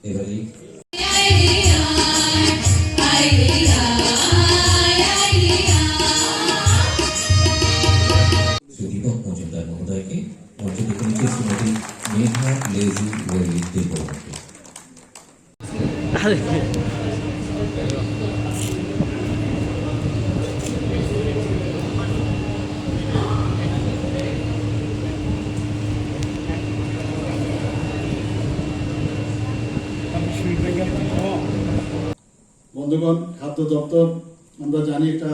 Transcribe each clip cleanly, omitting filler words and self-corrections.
এবারেই দীপক মজুমদার মহোদয়কে মঞ্চে Shrimati Megha lazy oily দেববর্মাকে। বন্ধুগণ, খাদ্য দপ্তর আমরা জানি এটা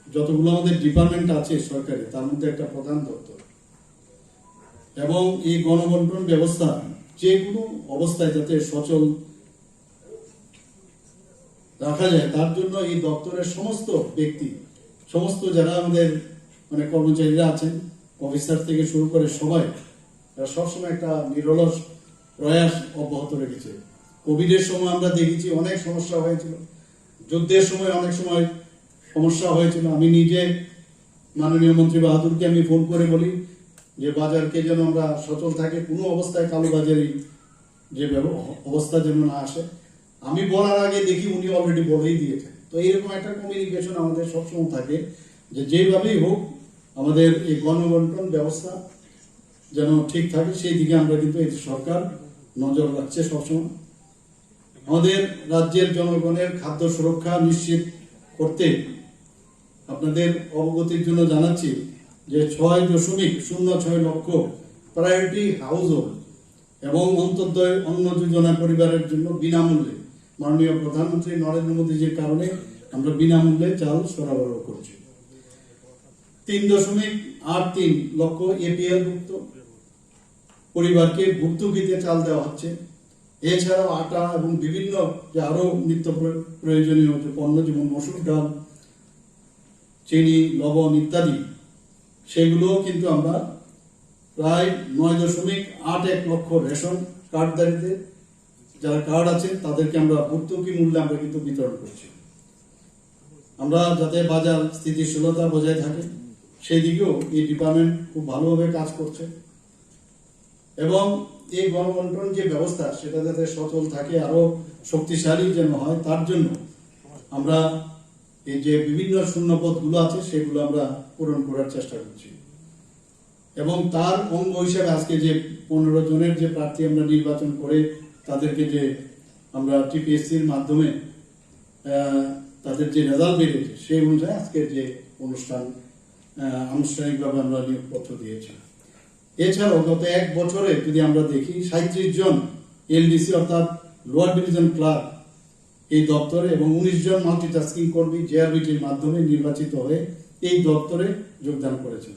যতগুলো আমাদের ডিপার্টমেন্ট আছে সরকারি, তার মধ্যে একটা প্রধান দপ্তর, এবং এই গণবন্টন ব্যবস্থা যে কোনো অবস্থায় যাতে সচল রাখা যায় তার জন্য এই দপ্তরের সমস্ত ব্যক্তি, সমস্ত যারা আমাদের মানে কর্মচারীরা আছেন, অফিসার থেকে শুরু করে সবাই সবসময় একটা নিরলস প্রয়াস অব্যাহত রেখেছে। কোভিডের সময় আমরা দেখেছি অনেক সমস্যা হয়েছিল, যুদ্ধের সময় অনেক সময় সমস্যা হয়েছিল। আমি নিজে মাননীয় মন্ত্রী বাহাদুরকে আমি ফোন করে বলি যে বাজারকে যেন আমরা সচল থাকে, কোনো অবস্থায় কালোবাজারি যে অবস্থা যেন না আসে। আমি বলার আগে দেখি উনি অলরেডি বলেই দিয়েছেন। তো এইরকম একটা কমিউনিকেশন আমাদের সবসময় থাকে যে যেভাবেই হোক আমাদের এই গণবন্টন ব্যবস্থা যেন ঠিক থাকে, সেই দিকে আমরা কিন্তু এই সরকার নজর রাখছে সবসময়। আমাদের রাজ্যের জনগণের খাদ্য সুরক্ষা নিশ্চিত করতে আপনাদের অবগতির জন্য জানাচ্ছি যে 6.06 লক্ষ প্রায়োরিটি হাউস হোল্ড এবং অন্তর্দয় অন্ন যোজনা পরিবারের জন্য বিনামূল্যে মাননীয় প্রধানমন্ত্রী নরেন্দ্র মোদীজির কারণে আমরা বিনামূল্যে চাল সরবরাহ করছি। 3.83 লক্ষ এপিএল ভুক্ত পরিবারকে ভর্তুকিতে চাল দেওয়া হচ্ছে। এছাড়াও আটা এবং বিভিন্ন যে আরো নিত্য প্রয়োজনীয় যে পণ্য যেমন মসুর ডাল, চিনি, লবণ ইত্যাদি, সেগুলো কিন্তু আমরা প্রায় 9.81 লক্ষ রেশন কার্ডধারীদের যারা কার্ড আছে তাদেরকে আমরা ভর্তুকি মূল্যে আমরা কিন্তু বিতরণ করছি। আমরা যাতে বাজার স্থিতিশীলতা বজায় থাকে সেই দিকেও এই ডিপার্টমেন্ট খুব ভালোভাবে কাজ করছে, এবং এই গণবন্টন যে ব্যবস্থা সেটা যাতে সচল থাকে, আরো শক্তিশালী যেন হয়, তার জন্য আমরা এই যে বিভিন্ন শূন্যপদগুলো আছে সেগুলো আমরা পূরণ করার চেষ্টা করছি। এবং তার অঙ্গ হিসেবে আজকে যে 15 জনের যে প্রার্থী আমরা নির্বাচন করে তাদেরকে যে আমরা টিপিএসসির মাধ্যমে তাদের যে রেজাল্ট বেরিয়েছে সেই অনুযায়ী আজকের যে অনুষ্ঠান আনুষ্ঠানিকভাবে আমরা নিয়োগপত্র দিয়েছি। এছাড়াও গত 1 বছরে যদি আমরা দেখি 37 জন এলডিসি অর্থাৎ লোয়ার ডিভিশন ক্লার্ক এই দপ্তরে এবং 19 জন মাল্টিটাস্কিং কর্মী জেআরবিটির মাধ্যমে নির্বাচিত হয়ে এই দপ্তরে যোগদান করেছেন।